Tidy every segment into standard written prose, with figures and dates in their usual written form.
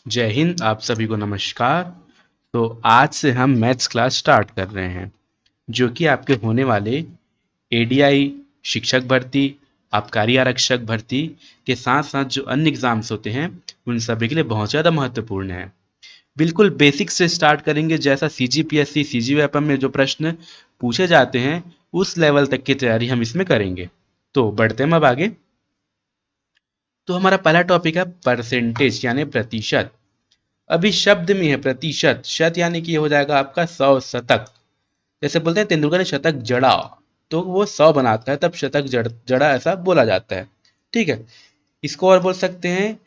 जय हिंद। आप सभी को नमस्कार। तो आज से हम मैथ्स क्लास स्टार्ट कर रहे हैं, जो कि आपके होने वाले एडीआई शिक्षक भर्ती, आबकारी आरक्षक भर्ती के साथ साथ जो अन्य एग्जाम्स होते हैं उन सभी के लिए बहुत ज़्यादा महत्वपूर्ण है। बिल्कुल बेसिक से स्टार्ट करेंगे, जैसा सीजीपीएससी सीजीव्यापम में जो प्रश्न पूछे जाते हैं उस लेवल तक की तैयारी हम इसमें करेंगे। तो बढ़ते हैं अब आगे। तो हमारा पहला टॉपिक है परसेंटेज यानी प्रतिशत। अभी शब्द में है प्रतिशत, शत यानी कि ये हो जाएगा आपका 100 शतक। जैसे बोलते हैं तेंदुलकर ने शतक जड़ा, तो वो 100 बनाता है तब शतक जड़ा ऐसा बोला जाता है। ठीक है, इसको और बोल सकते हैं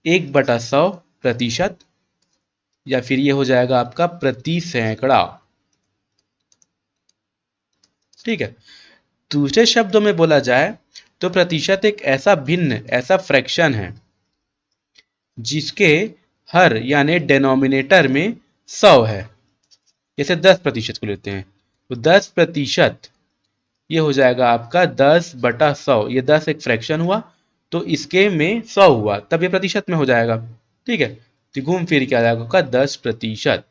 1/100 प्रतिशत, या फिर ये हो जाएगा आपका प्रति सैकड़ा। ठीक है, दूसरे शब्दों में बोला जाए तो प्रतिशत एक ऐसा भिन्न, ऐसा फ्रैक्शन है जिसके हर यानी डेनोमिनेटर में 100 है। जैसे 10% को लेते हैं तो 10% ये हो जाएगा आपका 10/100। ये 10 एक फ्रैक्शन हुआ तो इसके में 100 हुआ, तब ये प्रतिशत में हो जाएगा। ठीक है, तो घूम फिर के आ जाएगा आपका 10%।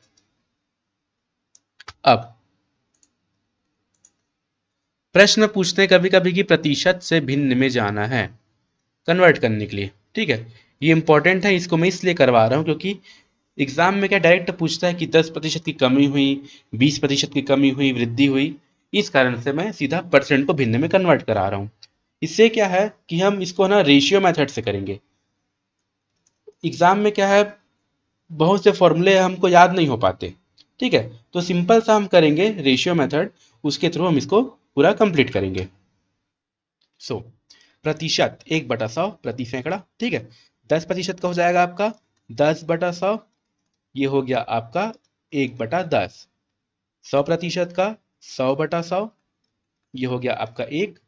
अब प्रश्न पूछते हैं कभी कभी कि प्रतिशत से भिन्न में जाना है कन्वर्ट करने के लिए। ठीक है, ये इंपॉर्टेंट है, इसको मैं इसलिए करवा रहा हूँ क्योंकि एग्जाम में क्या डायरेक्ट पूछता है कि 10% की कमी हुई, 20% की कमी हुई, वृद्धि हुई। इस कारण से मैं सीधा परसेंट को भिन्न में कन्वर्ट करा रहा हूँ। इससे क्या है कि हम इसको ना रेशियो मेथड से करेंगे। एग्जाम में क्या है, बहुत से फॉर्मूले हमको याद नहीं हो पाते। ठीक है, तो सिंपल सा हम करेंगे रेशियो मेथड, उसके थ्रू हम इसको पूरा कंप्लीट करेंगे। सो प्रतिशत 1/100 प्रति सैकड़ा। ठीक है, 10% का हो जाएगा आपका 10/100, ये हो गया आपका 1/10। 100% का 100/100, ये हो गया आपका 1।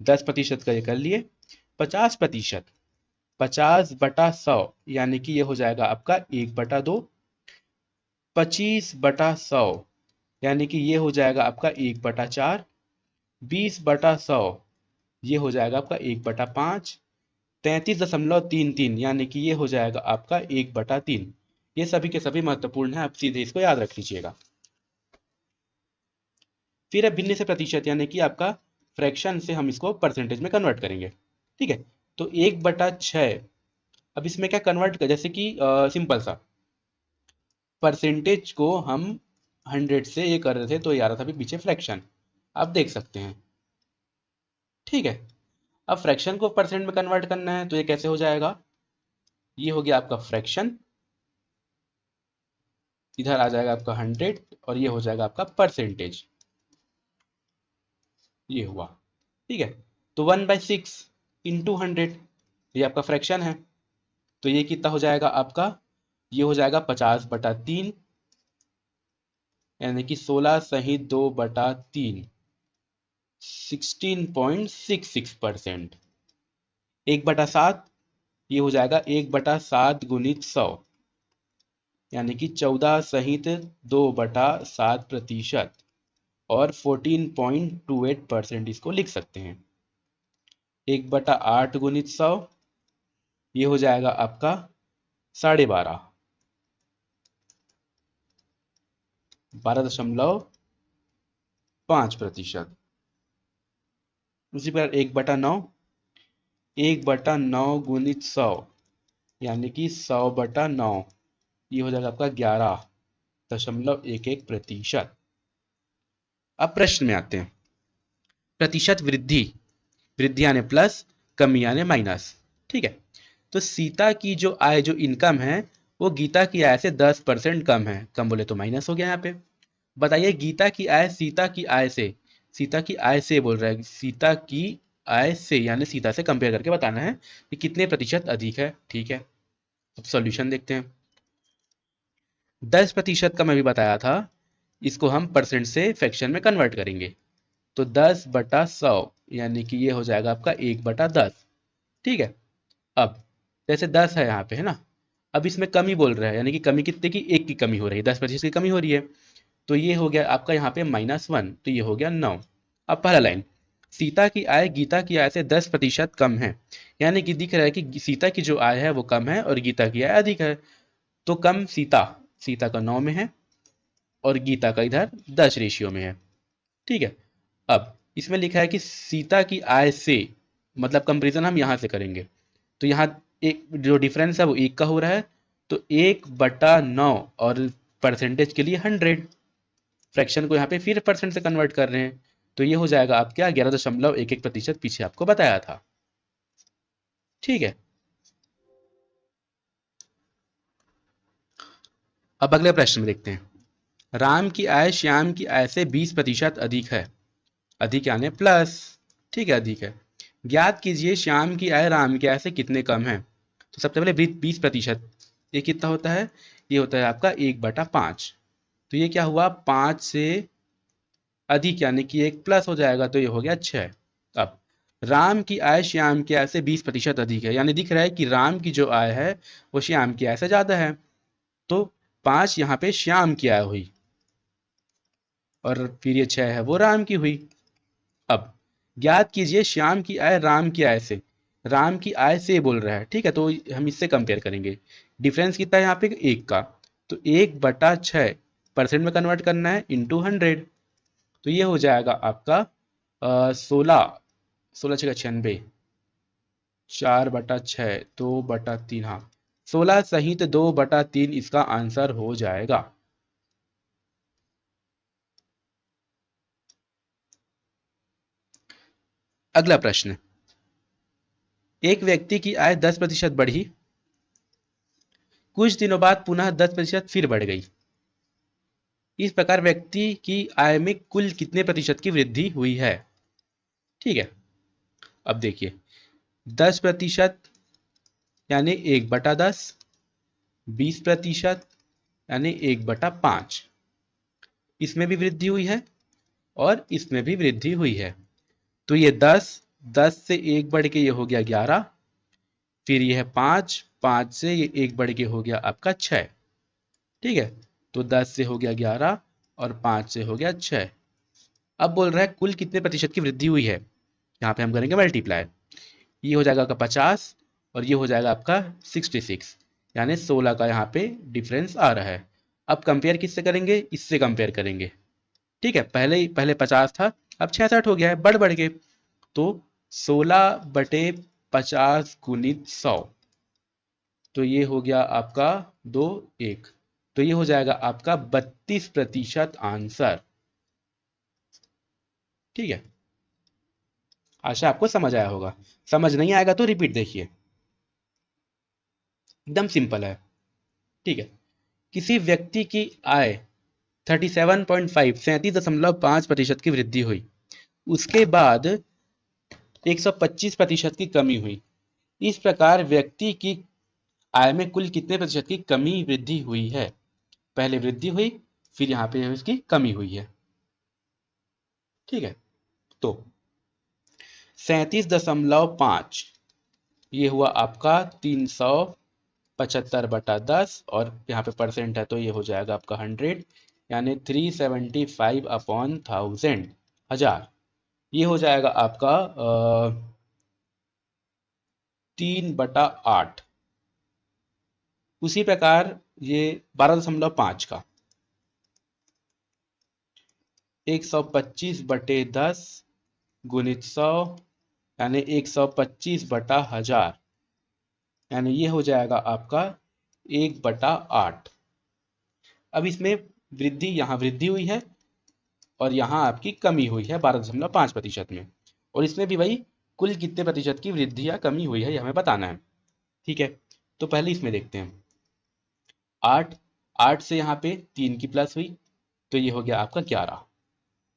10% का ये कर लिए। 50%, 50/100 यानी कि ये हो जाएगा आपका 1/2। 25/100 यानी कि ये हो जाएगा आपका 1/4। 20/100 ये हो जाएगा आपका 1/5। 33.33 यानी कि ये हो जाएगा आपका 1/3। ये सभी के सभी महत्वपूर्ण है, आप सीधे इसको याद रख लीजिएगा। फिर है भिन्न से प्रतिशत, यानी कि आपका फ्रैक्शन से हम इसको परसेंटेज में कन्वर्ट करेंगे। ठीक है, तो 1/6। अब इसमें क्या कन्वर्ट कर, जैसे कि सिंपल सा परसेंटेज को हम 100 से ये कर रहे थे तो ये आ रहा था अभी पीछे फ्रैक्शन, आप देख सकते हैं। ठीक है, अब फ्रैक्शन को परसेंट में कन्वर्ट करना है तो ये कैसे हो जाएगा, ये हो गया आपका फ्रैक्शन, इधर आ जाएगा आपका 100 और ये हो जाएगा आपका परसेंटेज, ये हुआ। ठीक है, तो 1/6 इंटू 100, ये आपका फ्रैक्शन है, तो ये कितना हो जाएगा आपका, ये हो जाएगा 50/3, यानी कि 16 सहित 2/3, 16.66%। 1/7 ये हो जाएगा 1/7 गुणित 100, यानी कि 14 सहित 2/7%, और 14.28% इसको लिख सकते हैं। 1/8 गुणित 100 ये हो जाएगा आपका 12.5, 12.5%। उसी प्रकार 1/9, 1/9 गुणित 100 यानी कि 100/9, ये हो जाएगा आपका 11.11%। अब प्रश्न में आते हैं, प्रतिशत वृद्धि, वृद्धि यानी प्लस, कमी यानी माइनस। ठीक है, तो सीता की जो आय, जो इनकम है, वो गीता की आय से 10% कम है। कम बोले तो माइनस हो गया यहाँ पे। बताइए गीता की आय सीता की आय से, सीता की आय से बोल रहा है, सीता की आय से यानी सीता से कंपेयर करके बताना है कि कितने प्रतिशत अधिक है। ठीक है, अब सॉल्यूशन देखते हैं। 10% का मैं भी बताया था, इसको हम परसेंट से फ्रैक्शन में कन्वर्ट करेंगे, तो 10/100 यानी कि ये हो जाएगा आपका 1/10। ठीक है, अब जैसे 10 है यहाँ पे, है ना, अब इसमें कमी बोल रहा है, यानी कि कमी कितने की, एक की कमी हो रही है, 10% की कमी हो रही है, तो ये हो गया आपका यहाँ पे -1, तो ये हो गया 9। अब पहला लाइन, सीता की आय गीता की आय से 10% कम है, यानी कि दिख रहा है कि सीता की जो आय है वो कम है और गीता की आय अधिक है। तो कम सीता, सीता का 9 में है और गीता का इधर 10 रेशियो में है। ठीक है, अब इसमें लिखा है कि सीता की आय से, मतलब कंपेरिजन हम यहाँ से करेंगे, तो यहाँ एक जो डिफरेंस है वो 1 का हो रहा है, तो 1/9 और परसेंटेज के लिए 100, फ्रैक्शन को यहाँ पे फिर परसेंट से कन्वर्ट कर रहे हैं, तो ये हो जाएगा आप क्या 11.11% पीछे आपको बताया था। ठीक है, अब अगले प्रश्न में देखते हैं। राम की आय श्याम की आय से 20% अधिक है, अधिक यानी प्लस, ठीक है अधिक है। ज्ञात कीजिए श्याम की आय राम की आय से कितने कम है। तो सबसे पहले 20%, ये कितना होता है, ये होता है आपका 1/5, तो ये क्या हुआ 5 से अधिक यानी कि एक प्लस हो जाएगा, तो ये हो गया 6। अब राम की आय श्याम की आय से 20% अधिक है, यानी दिख रहा है कि राम की जो आय है वो श्याम की आय से ज्यादा है, तो 5 यहाँ पे श्याम की आय हुई और फिर ये 6 है वो राम की हुई। अब ज्ञात कीजिए श्याम की आय राम की आय से, राम की आय से बोल रहा है, ठीक है, तो हम इससे कंपेयर करेंगे। डिफरेंस कितना है यहाँ पे 1 का, तो 1/6 परसेंट में कन्वर्ट करना है इंटू 100, तो ये हो जाएगा आपका 16, 16×6 = 96, 4/6, 2/3, हाँ 16 सहित 2/3 इसका आंसर हो जाएगा। अगला प्रश्न, एक व्यक्ति की आय 10% बढ़ी, कुछ दिनों बाद पुनः 10% फिर बढ़ गई। इस प्रकार व्यक्ति की आय में कुल कितने प्रतिशत की वृद्धि हुई है। ठीक है, अब देखिए 10% यानी 1/10, 20% यानी 1/5, इसमें भी वृद्धि हुई है और इसमें भी वृद्धि हुई है, तो ये 10, 10 से 1 बढ़ के ये हो गया 11, फिर ये है 5, 5 से ये 1 बढ़ के हो गया आपका 6। ठीक है, तो 10 से हो गया 11 और 5 से हो गया 6। अब बोल रहा है कुल कितने प्रतिशत की वृद्धि हुई है, यहाँ पे हम करेंगे मल्टीप्लाई, ये हो जाएगा आपका 50 और ये हो जाएगा आपका 66, यानी 16 का यहाँ पे डिफरेंस आ रहा है। अब कंपेयर किससे करेंगे, इससे कंपेयर करेंगे। ठीक है, पहले 50 था, अब 66 हो गया है, बढ़ बढ़ के, तो 16/50 गुणित 100, तो ये हो गया आपका 2 1, तो ये हो जाएगा आपका 32% आंसर। ठीक है, आशा आपको समझ आया होगा, समझ नहीं आएगा तो रिपीट देखिए, एकदम सिंपल है। ठीक है, किसी व्यक्ति की आय 37.5 37.5% की वृद्धि हुई, उसके बाद 125% की कमी हुई। इस प्रकार व्यक्ति की आय में कुल कितने प्रतिशत की कमी वृद्धि हुई है। पहले वृद्धि हुई, फिर यहाँ पे उसकी कमी हुई है। ठीक है, तो 37.5 ये हुआ आपका 375/10 और यहाँ पे परसेंट है तो ये हो जाएगा आपका 100, यानी 375/1000, हजार, ये हो जाएगा आपका 3/8। उसी प्रकार ये 12.5 का 125/10 गुणित 100, यानी 125/1000, यानी ये हो जाएगा आपका 1/8। अब इसमें वृद्धि, यहाँ वृद्धि हुई है और यहाँ आपकी कमी हुई है 12.5% में, और इसमें भी वही कुल कितने प्रतिशत की वृद्धि या कमी हुई है ये हमें बताना है। ठीक है, तो पहले इसमें देखते हैं 8, 8 से यहाँ पे 3 की प्लस हुई, तो ये हो गया आपका 11।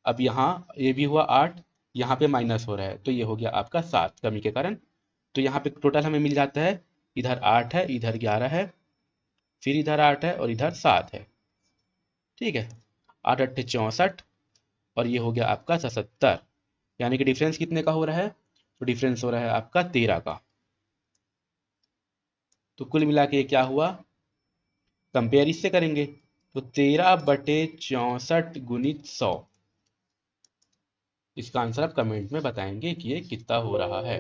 अब यहाँ ये भी हुआ 8, यहाँ पे माइनस हो रहा है, तो ये हो गया आपका 7 कमी के कारण, तो यहाँ पे टोटल हमें मिल जाता है, इधर 8 है, इधर 11 है, फिर इधर 8 है और इधर 7 है। ठीक है, 8 8 64 और ये हो गया आपका 77, यानी कि डिफरेंस कितने का हो रहा है, तो डिफरेंस हो रहा है आपका 13 का। तो कुल मिला के क्या हुआ, कंपेयर इससे करेंगे, तो 13/64 गुणित 100, इसका आंसर आप कमेंट में बताएंगे कि ये कितना हो रहा है।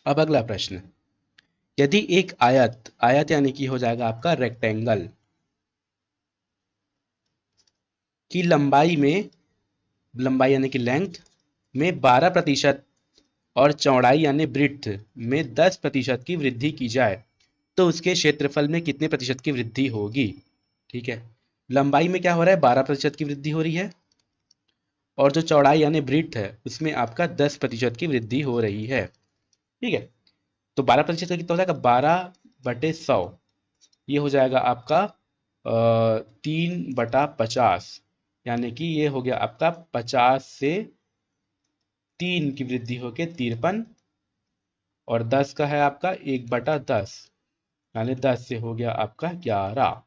अब अगला प्रश्न, यदि एक आयत आयत यानी कि हो जाएगा आपका रेक्टेंगल की लंबाई यानी कि लेंथ में 12% और चौड़ाई यानी ब्रीड्थ में 10% की वृद्धि की जाए तो उसके क्षेत्रफल में कितने प्रतिशत की वृद्धि होगी। ठीक है, लंबाई में क्या हो रहा है, 12% की वृद्धि हो रही है, और जो चौड़ाई यानी ब्रीड्थ है उसमें आपका 10% की वृद्धि हो रही है। ठीक है, तो 12% का कितना हो जाएगा, 12/100, ये हो जाएगा आपका 3/50, यानी कि ये हो गया आपका 50 से 3 की वृद्धि होके 53, और 10 का है आपका 1/10, यानी 10 से हो गया आपका 11।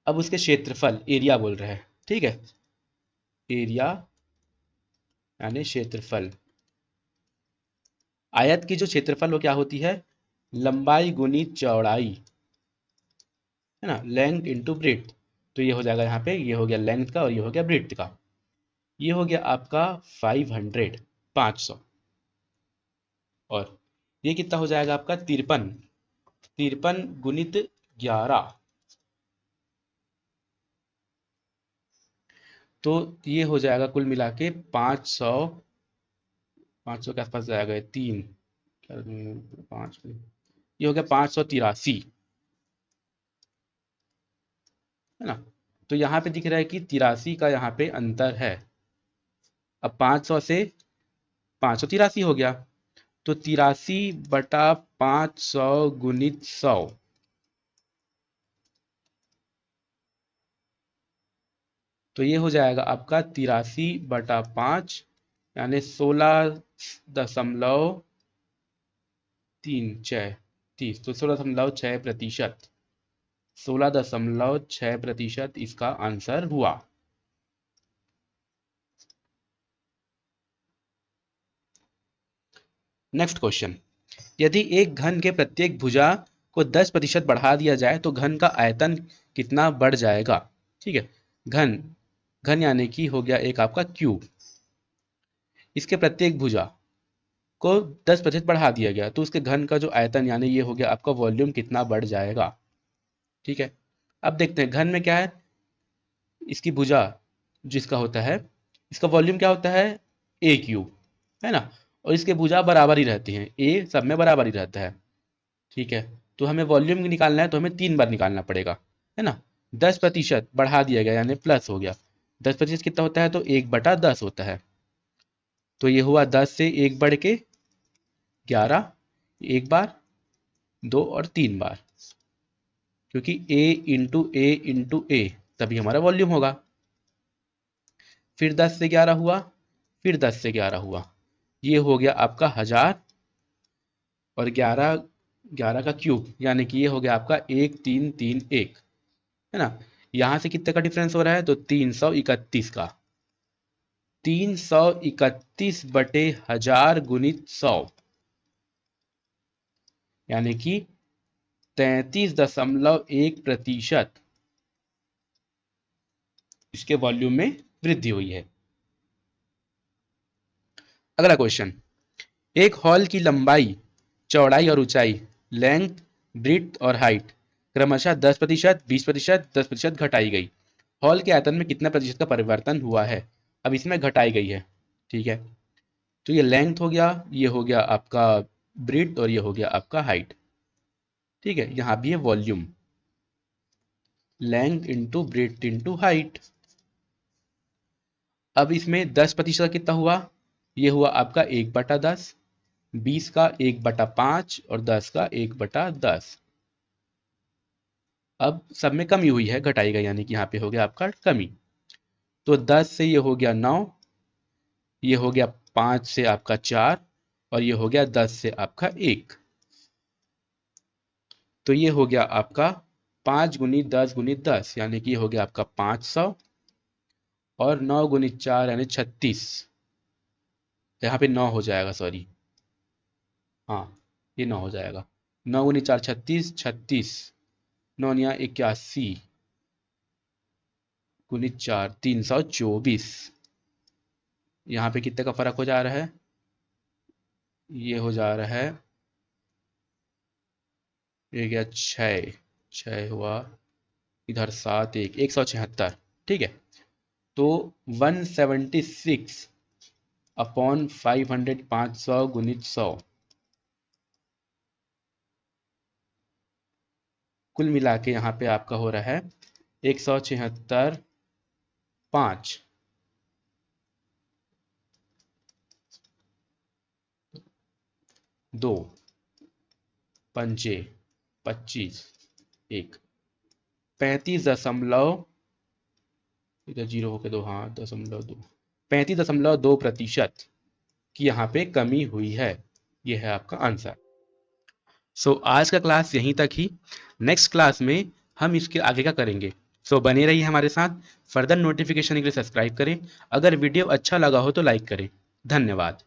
अब उसके क्षेत्रफल एरिया बोल रहे हैं। ठीक है, एरिया यानी क्षेत्रफल, आयत की जो क्षेत्रफल वो क्या होती है, लंबाई गुणित चौड़ाई, है ना, लेंथ इंटू ब्रेड्थ। तो ये हो जाएगा यहाँ पे, ये हो गया लेंथ का और ये हो गया ब्रेड्थ का, ये हो गया आपका 500, 500, और ये कितना हो जाएगा आपका 53, 53 गुणित 11, तो ये हो जाएगा कुल मिला के 500, 500 के आसपास जाएगा, तीन क्या, 5, ये हो गया 583, है ना। तो यहाँ पे दिख रहा है कि 83 का यहाँ पे अंतर है। अब 500 से 583 हो गया, तो 83/500 गुणित 100, तो ये हो जाएगा आपका 83/5, यानी 16.36, तो 16.6%, 16.6% इसका आंसर हुआ। नेक्स्ट क्वेश्चन, यदि एक घन के प्रत्येक भुजा को 10% बढ़ा दिया जाए तो घन का आयतन कितना बढ़ जाएगा। ठीक है, घन घन यानी कि हो गया एक आपका क्यूब, इसके प्रत्येक भुजा को 10% बढ़ा दिया गया तो उसके घन का जो आयतन यानी ये हो गया आपका वॉल्यूम कितना बढ़ जाएगा। ठीक है, अब देखते हैं घन में क्या है, इसकी भुजा जिसका होता है, इसका वॉल्यूम क्या होता है, ए क्यूब, है ना, और इसके भुजा बराबर ही रहती हैं, ए सब में बराबर ही रहता है। ठीक है, तो हमें वॉल्यूम निकालना है तो हमें 3 बार निकालना पड़ेगा, है ना। 10% बढ़ा दिया गया यानी प्लस हो गया, 10% कितना होता है, तो 1/10 होता है, तो ये हुआ 10 से 1 बढ़ के 11, एक बार, दो और 3 बार, क्योंकि ए इंटू ए तभी हमारा वॉल्यूम होगा। फिर 10 से 11 हुआ, फिर 10 से 11 हुआ, ये हो गया आपका 1000, और 11, 11 का क्यूब यानी कि ये हो गया आपका 1331, है ना। यहां से कितने का डिफरेंस हो रहा है, तो 331 का, 331/1000 गुणित 100, यानी कि 33.1% इसके वॉल्यूम में वृद्धि हुई है। अगला क्वेश्चन, एक हॉल की लंबाई, चौड़ाई और ऊंचाई, लेंथ, ब्रीथ और हाइट क्रमशः 10%, 20%, 10% घटाई गई। हॉल के आयतन में कितना प्रतिशत का परिवर्तन हुआ है। अब इसमें घटाई गई है। ठीक है, तो ये लेंथ हो गया, ये हो गया आपका ब्रीथ और ये हो गया आपका हाइट। ठीक है, यहाँ भी है volume, length into breadth into height. अब इसमें 10% कितना हुआ, ये हुआ आपका 1/10, 20 का 1/5 और 10 का 1/10। अब सब में कमी हुई है, घटाई गई, यानी कि यहाँ पे हो गया आपका कमी, तो 10 से ये हो गया 9, ये हो गया 5 से आपका 4, और ये हो गया 10 से आपका 1, तो ये हो गया आपका 5 गुनी 10 गुनी 10, यानी कि ये हो गया आपका 500, और 9 गुनी 4 यानी 36, यहाँ पे 9 हो जाएगा, सॉरी, हाँ ये 9 हो जाएगा, 9 गुनी 4 36, 36, 9 × 81, गुनी 4 324, यहाँ पे कितने का फर्क हो जा रहा है, ये हो जा रहा है, ये गया 6, 6 हुआ, इधर 7, 176, ठीक है। तो 176 अपॉन 500, 500 गुणित 100, कुल मिला के यहाँ पे आपका हो रहा है 176, 5, 2, पंजे 25, 1, 35 दशमलव, इधर जीरो होके 2, हाँ 0.2, 35.2% की यहाँ पे कमी हुई है। ये है आपका आंसर। सो आज का क्लास यहीं तक ही। नेक्स्ट क्लास में हम इसके आगे का करेंगे। सो बने रहिए हमारे साथ। फर्दर नोटिफिकेशन के लिए सब्सक्राइब करें। अगर वीडियो अच्छा लगा हो तो लाइक करें। धन्यवाद।